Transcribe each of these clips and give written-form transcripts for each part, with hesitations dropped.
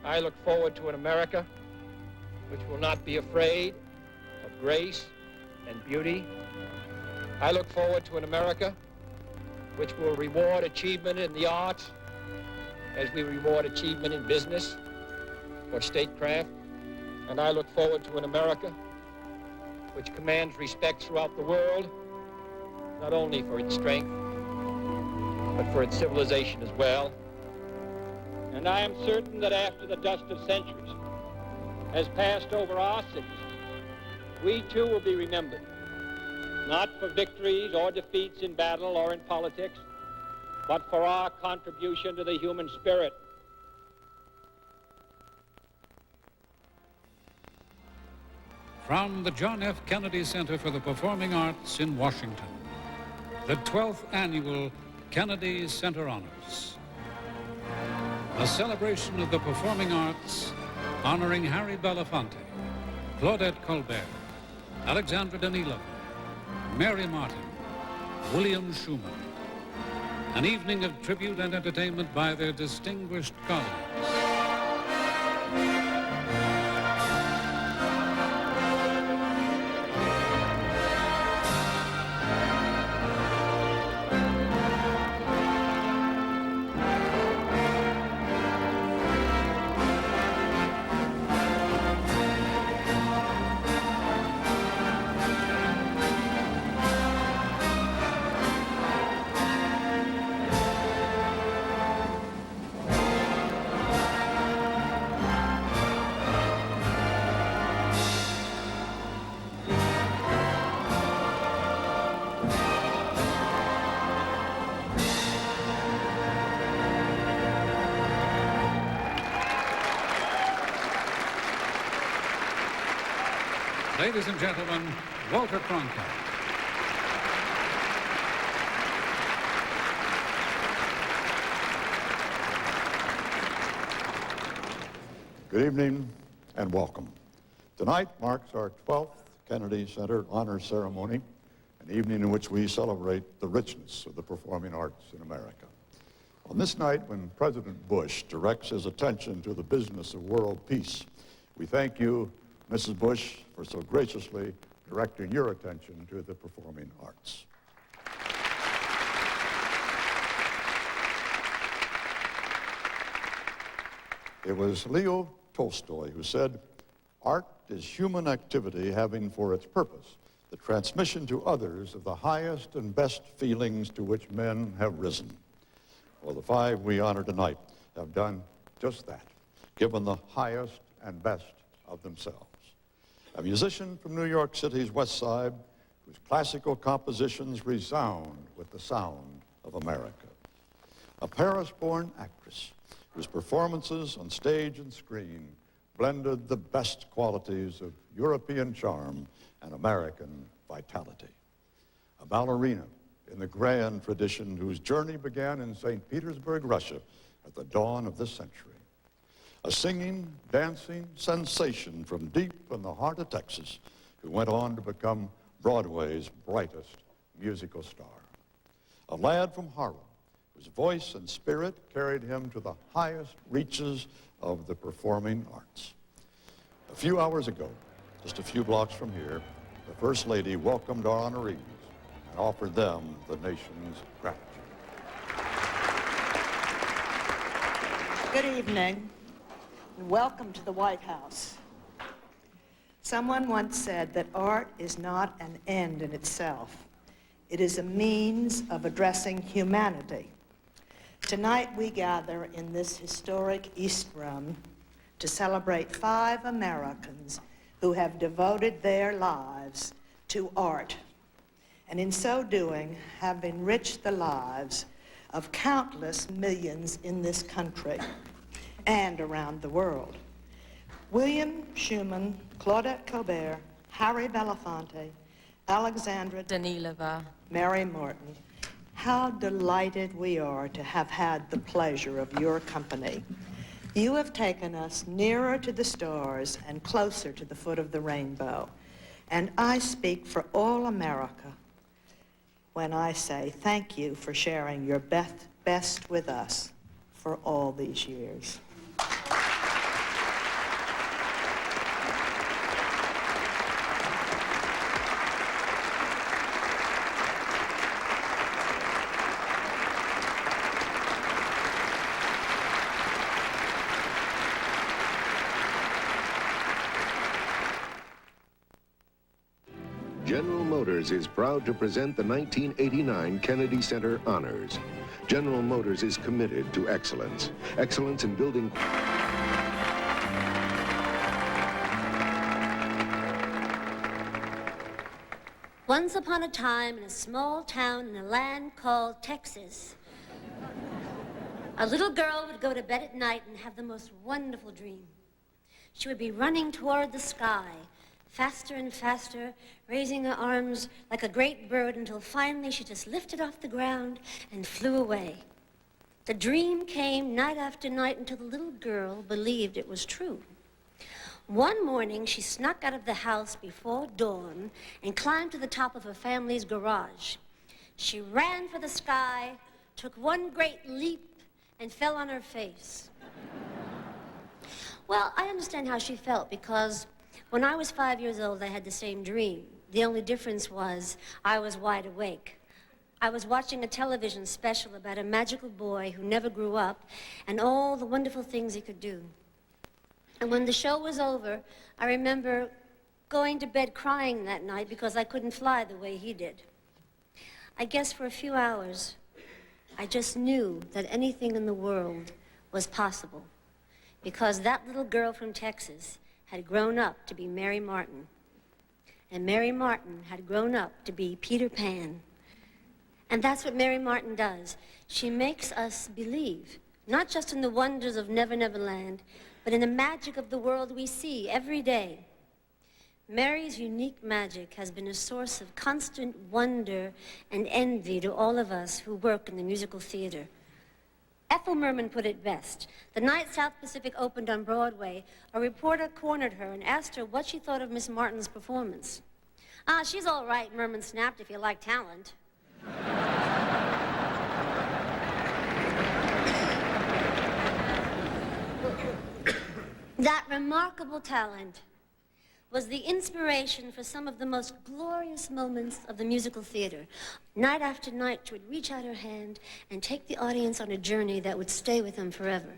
I look forward to an America which will not be afraid of grace and beauty. I look forward to an America which will reward achievement in the arts as we reward achievement in business or statecraft. And I look forward to an America which commands respect throughout the world, not only for its strength, but for its civilization as well. And I am certain that after the dust of centuries has passed over our cities, we too will be remembered, not for victories or defeats in battle or in politics, but for our contribution to the human spirit. From the John F. Kennedy Center for the Performing Arts in Washington, the 12th Annual Kennedy Center Honors. A celebration of the performing arts honoring Harry Belafonte, Claudette Colbert, Alexandra Danilova, Mary Martin, William Schumann. An evening of tribute and entertainment by their distinguished colleagues. Ladies and gentlemen, Walter Cronkite. Good evening and welcome. Tonight marks our 12th Kennedy Center Honor Ceremony, an evening in which we celebrate the richness of the performing arts in America. On this night, when President Bush directs his attention to the business of world peace, we thank you, Mrs. Bush, for so graciously directing your attention to the performing arts. It was Leo Tolstoy who said, "Art is human activity having for its purpose the transmission to others of the highest and best feelings to which men have risen." Well, the five we honor tonight have done just that, given the highest and best of themselves. A musician from New York City's West Side, whose classical compositions resound with the sound of America. A Paris-born actress, whose performances on stage and screen blended the best qualities of European charm and American vitality. A ballerina in the grand tradition whose journey began in St. Petersburg, Russia at the dawn of this century. A singing, dancing sensation from deep in the heart of Texas who went on to become Broadway's brightest musical star. A lad from Harlem whose voice and spirit carried him to the highest reaches of the performing arts. A few hours ago, just a few blocks from here, the First Lady welcomed our honorees and offered them the nation's gratitude. Good evening, and welcome to the White House. Someone once said that art is not an end in itself. It is a means of addressing humanity. Tonight we gather in this historic East Room to celebrate 5 Americans who have devoted their lives to art, and in so doing have enriched the lives of countless millions in this country and around the world. William Schumann, Claudette Colbert, Harry Belafonte, Alexandra Danilova, Mary Martin, how delighted we are to have had the pleasure of your company. You have taken us nearer to the stars and closer to the foot of the rainbow. And I speak for all America when I say thank you for sharing your best with us for all these years. General Motors is proud to present the 1989 Kennedy Center Honors. General Motors is committed to excellence. Excellence in building... Once upon a time, in a small town in a land called Texas, a little girl would go to bed at night and have the most wonderful dream. She would be running toward the sky, faster and faster, raising her arms like a great bird until finally she just lifted off the ground and flew away. The dream came night after night until the little girl believed it was true. One morning, she snuck out of the house before dawn and climbed to the top of her family's garage. She ran for the sky, took one great leap, and fell on her face. Well, I understand how she felt, because when I was 5 years old, I had the same dream. The only difference was I was wide awake. I was watching a television special about a magical boy who never grew up and all the wonderful things he could do. And when the show was over, I remember going to bed crying that night because I couldn't fly the way he did. I guess for a few hours, I just knew that anything in the world was possible, because that little girl from Texas had grown up to be Mary Martin, and Mary Martin had grown up to be Peter Pan. And that's what Mary Martin does. She makes us believe, not just in the wonders of Never Never Land, but in the magic of the world we see every day. Mary's unique magic has been a source of constant wonder and envy to all of us who work in the musical theater. Ethel Merman put it best. The night South Pacific opened on Broadway, a reporter cornered her and asked her what she thought of Miss Martin's performance. "Ah, she's all right," Merman snapped, "if you like talent." That remarkable talent was the inspiration for some of the most glorious moments of the musical theater. Night after night, she would reach out her hand and take the audience on a journey that would stay with them forever.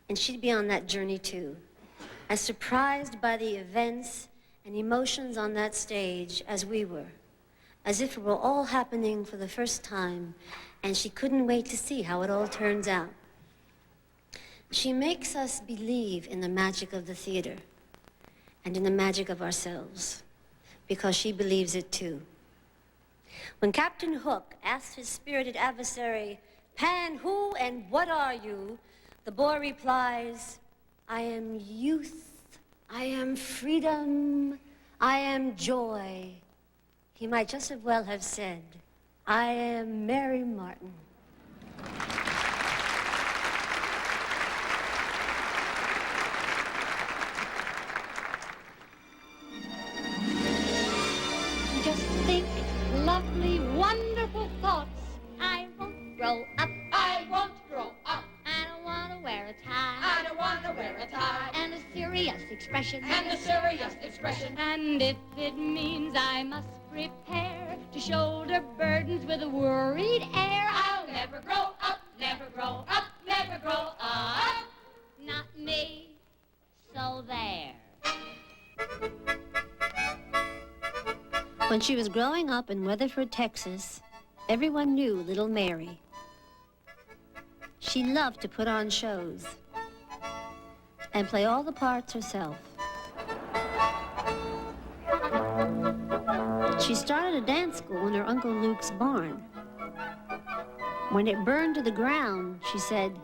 And she'd be on that journey too, as surprised by the events and emotions on that stage as we were, as if it were all happening for the first time, and she couldn't wait to see how it all turns out. She makes us believe in the magic of the theater and in the magic of ourselves, because she believes it too. When Captain Hook asks his spirited adversary, "Pan, who and what are you?" the boy replies, "I am youth, I am freedom, I am joy." He might just as well have said, "I am Mary Martin." Just think lovely, wonderful thoughts. I won't grow up. I won't grow up. I don't want to wear a tie. I don't want to wear a tie. And a serious expression. And a serious expression. And if it means I must prepare to shoulder burdens with a worried air, I'll never grow up, never grow up, never grow up. not me. So there. When she was growing up in Weatherford, Texas, everyone knew little Mary. She loved to put on shows and play all the parts herself. She started a dance school in her Uncle Luke's barn. When it burned to the ground, she said,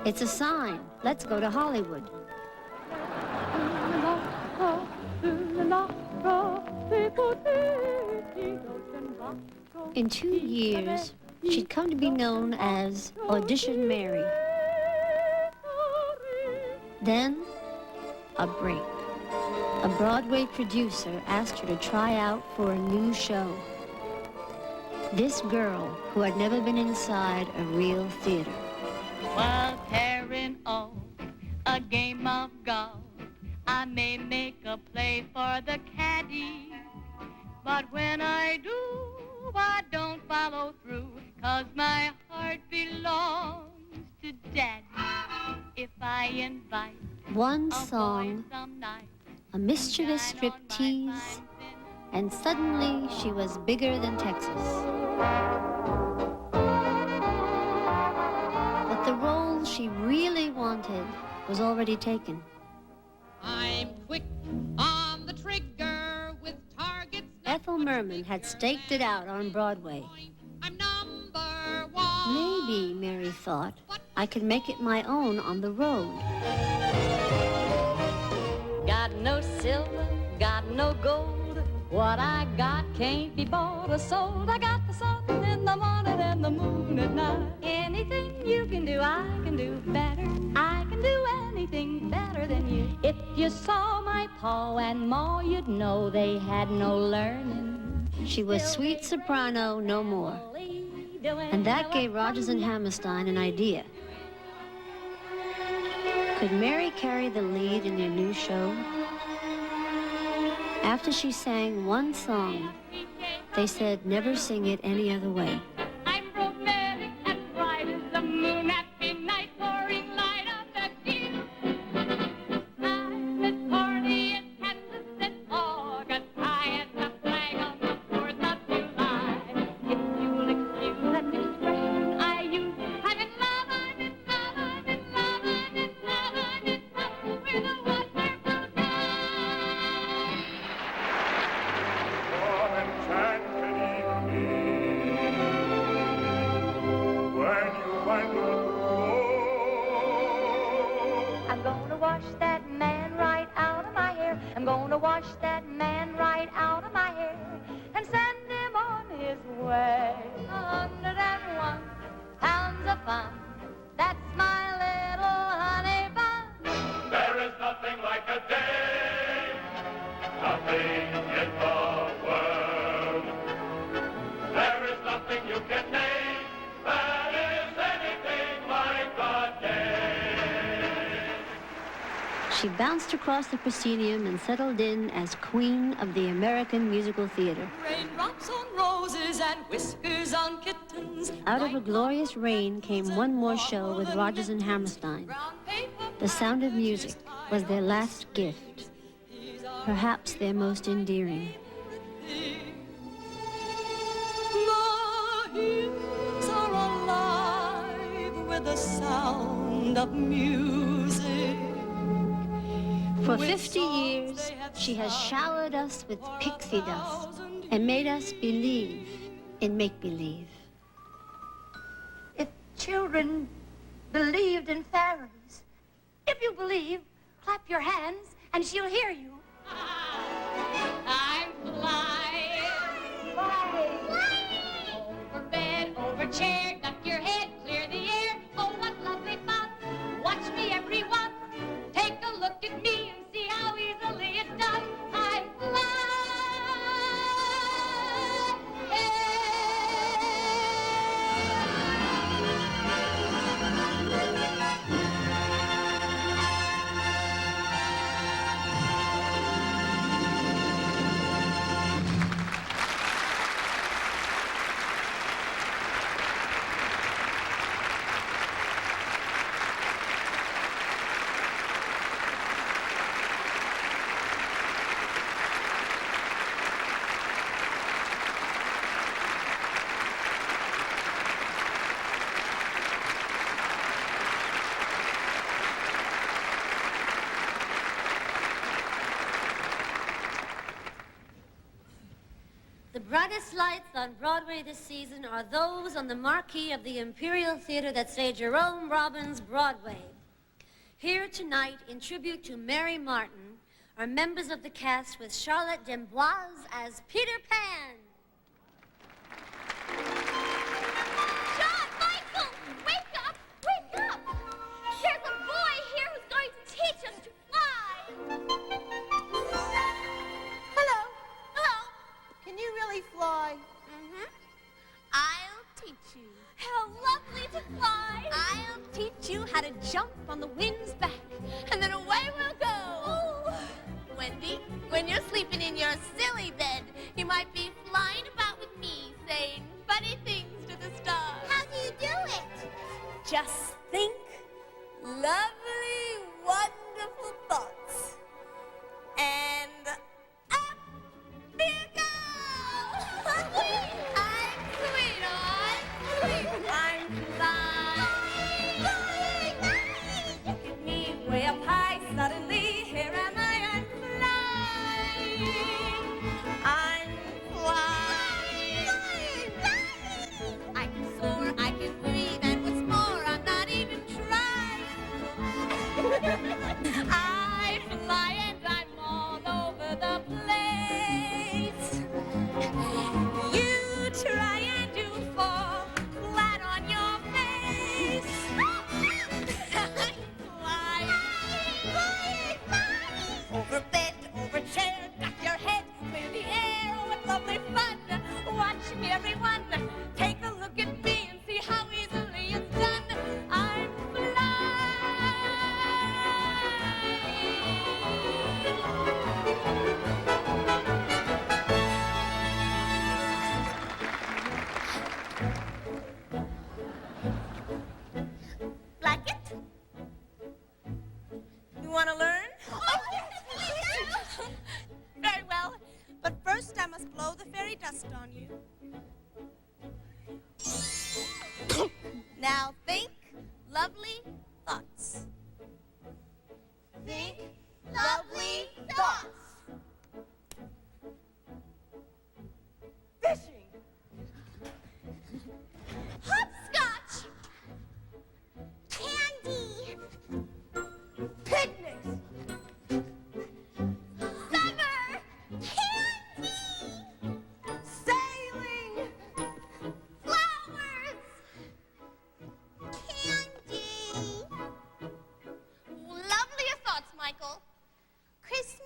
"It's a sign. Let's go to Hollywood." In 2 years, she'd come to be known as Audition Mary. Then, a break. A Broadway producer asked her to try out for a new show. This girl, who had never been inside a real theater. While tearing off a game of golf, I may make a play for the caddy, but when I do, I don't follow through, 'cause my heart belongs to Daddy. If I invite One a song, boy some night, a mischievous striptease, and suddenly she was bigger than Texas. But the role she really wanted was already taken. I'm quick on the trigger with targets. Ethel Merman had staked it out on Broadway. I'm number one. Maybe, Mary thought, I could make it my own on the road. Got no silver, got no gold. What I got can't be bought or sold. I got the sun in the morning and the moon at night. Anything you can do, I can do better. I can do anything better than you. If you saw my pa and ma, you'd know they had no learning. She was sweet soprano no more. And that gave Rodgers and Hammerstein an idea. Could Mary carry the lead in their new show? After she sang one song, they said never sing it any other way. I'm romantic and bright as the moon. Happy night, pouring light on the view. I'm as corny as Kansas and August high as the flag on the 4th of July. If you'll excuse that expression I use, I'm in love, I'm in love, I'm in love, I'm in love, I'm in love with a wonderful guy. I'm gonna wash that man right out of my hair. I'm gonna wash that man right out of my hair and send him on his way. 101 pounds of fun. That's my little honey bun. There is nothing like a day, nothing in the world. There is nothing you can name that is anything like a day. She bounced across the proscenium and settled in as queen of the American musical theater. Raindrops on roses and whiskers on kittens. Out of a glorious reign came one more show with Rodgers and Hammerstein. The Sound of Music was their last gift, perhaps their most endearing. The hills are alive with the sound of music. For 50 years, she has showered us with pixie dust and made us believe in make-believe. If children believed in fairies, if you believe, clap your hands and she'll hear you. I'm flying, over bed, over chair, duck your head, clear the air. Oh, what lovely fun! Watch me, everyone. Take a look at me and see how easily it's done. I'm flying. The brightest lights on Broadway this season are those on the marquee of the Imperial Theater that say Jerome Robbins Broadway. Here tonight, in tribute to Mary Martin, are members of the cast with Charlotte D'Amboise as Peter Pan. John, Michael, wake up! Wake up! There's a boy here who's going to teach us to fly! Hello. Hello. Can you really fly? Mm-hmm. I'll teach you. How lovely to fly! I'll teach you how to jump on the wind's back, and then away we'll go! Oh. Wendy, when you're sleeping in your silly bed, you might be flying about with me, saying funny Christmas?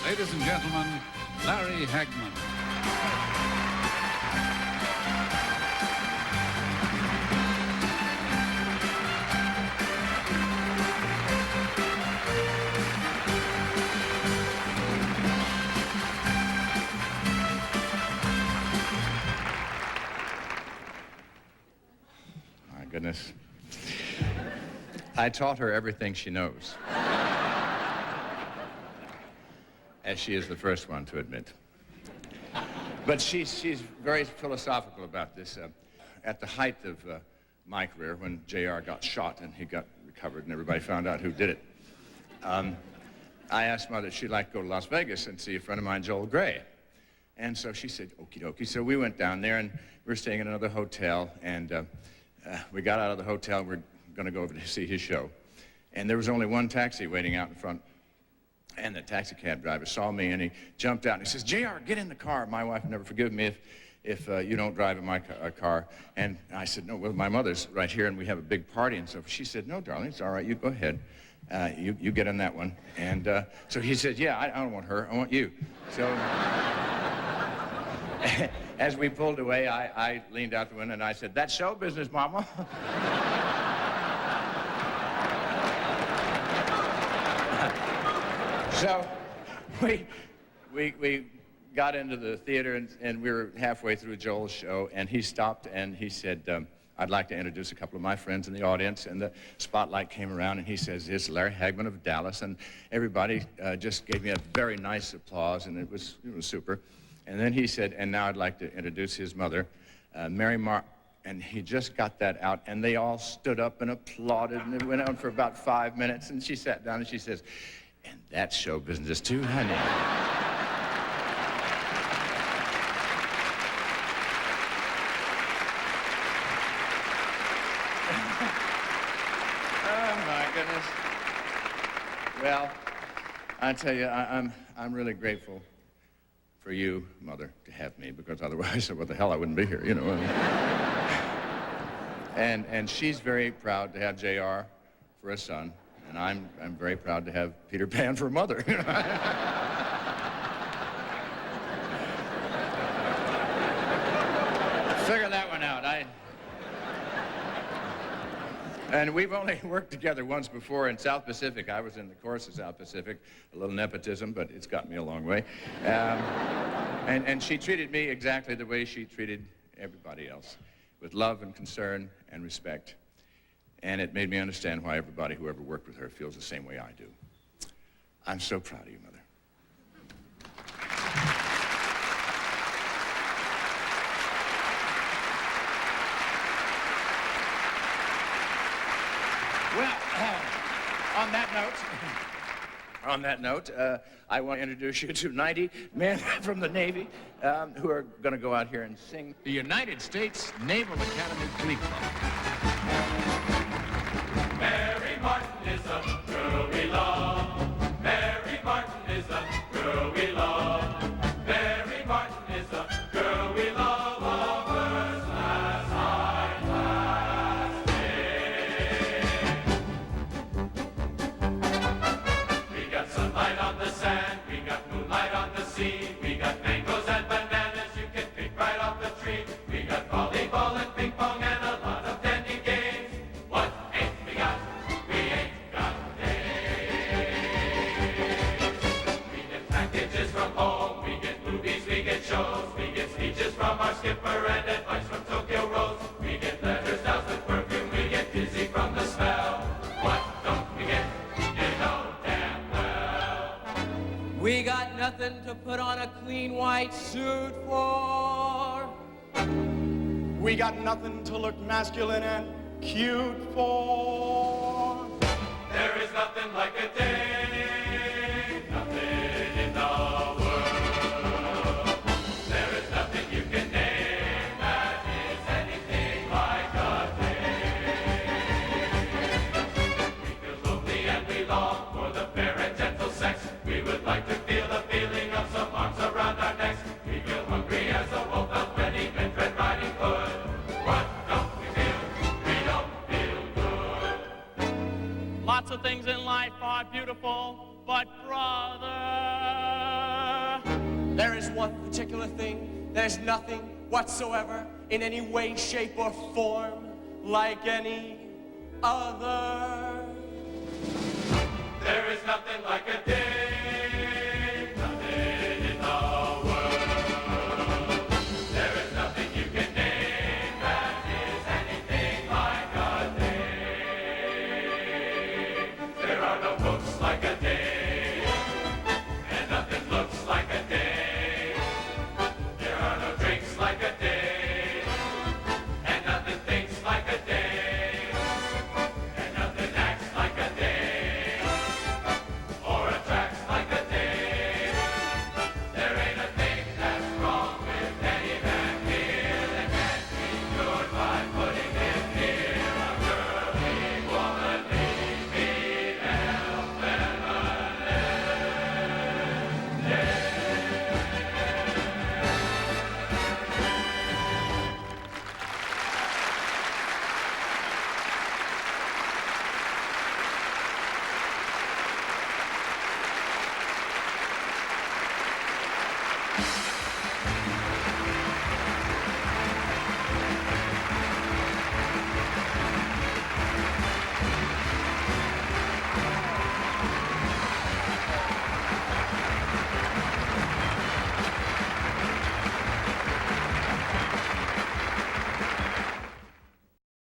Ladies and gentlemen, Larry Hagman. My goodness. I taught her everything she knows. As she is the first one to admit. But she's very philosophical about this. At the height of my career, when JR got shot and he got recovered and everybody found out who did it, I asked Mother if she'd like to go to Las Vegas and see a friend of mine, Joel Grey. And so she said, okie dokie. So we went down there and we were staying in another hotel, and we got out of the hotel. We're going to go over to see his show. And there was only one taxi waiting out in front. And the taxi cab driver saw me, and he jumped out, and he says, JR, get in the car. My wife will never forgive me if you don't drive in my car. And I said, no, well, my mother's right here, and we have a big party. And so she said, no, darling, it's all right. You go ahead. You get in that one. And so he said, yeah, I don't want her. I want you. So as we pulled away, I leaned out the window, and I said, that's show business, Mama. So we got into the theater, and we were halfway through Joel's show, and he stopped and he said, I'd like to introduce a couple of my friends in the audience. And the spotlight came around, and he says, this is Larry Hagman of Dallas. And everybody just gave me a very nice applause, and it was super. And then he said, and now I'd like to introduce his mother, Mary And he just got that out, and they all stood up and applauded, and it went on for about 5 minutes. And she sat down and she says, and that's show business too, honey. Oh, my goodness. Well, I tell you, I'm really grateful for you, Mother, to have me, because otherwise, what the hell, I wouldn't be here, you know. And she's very proud to have J.R. for a son, and I'm very proud to have Peter Pan for a mother. You know? Figure that one out. And we've only worked together once before in South Pacific. I was in the chorus of South Pacific. A little nepotism, but it's got me a long way. And she treated me exactly the way she treated everybody else, with love and concern and respect. And it made me understand why everybody who ever worked with her feels the same way I do. I'm so proud of you, Mother. Well, on that note, I want to introduce you to 90 men from the Navy who are going to go out here and sing the United States Naval Academy Glee Club. Mary Martin is a girl we love. Mary Martin is a girl we love. Mary Martin is a girl we love. Of first class, high class day. We got sunlight on the sand, we got moonlight on the sea, we got mangoes and bananas you can pick right off the tree. We got volleyball and ping pong and a lot of dandy games. What ain't we got? We ain't got days. We get packages from home, we get movies, we get shows, we get speeches from our skipper and advice from Tokyo Rose. We get letters doused with perfume, we get dizzy from the smell. What don't we get? You know damn well. We got nothing to put on a clean white suit for. We got nothing to look masculine and cute for. There is nothing like a day, nothing in the world. There is nothing you can name that is anything like a day. We feel lonely and we long for the fair and gentle sex. We would like to feel the feeling of some arms around our necks. We feel hungry as a wolf out when he been Red Riding Hood. What don't we feel? We don't feel good. Lots of things in life are beautiful, but brother, there is one particular thing. There's nothing whatsoever in any way, shape, or form like any other. There is nothing like a day.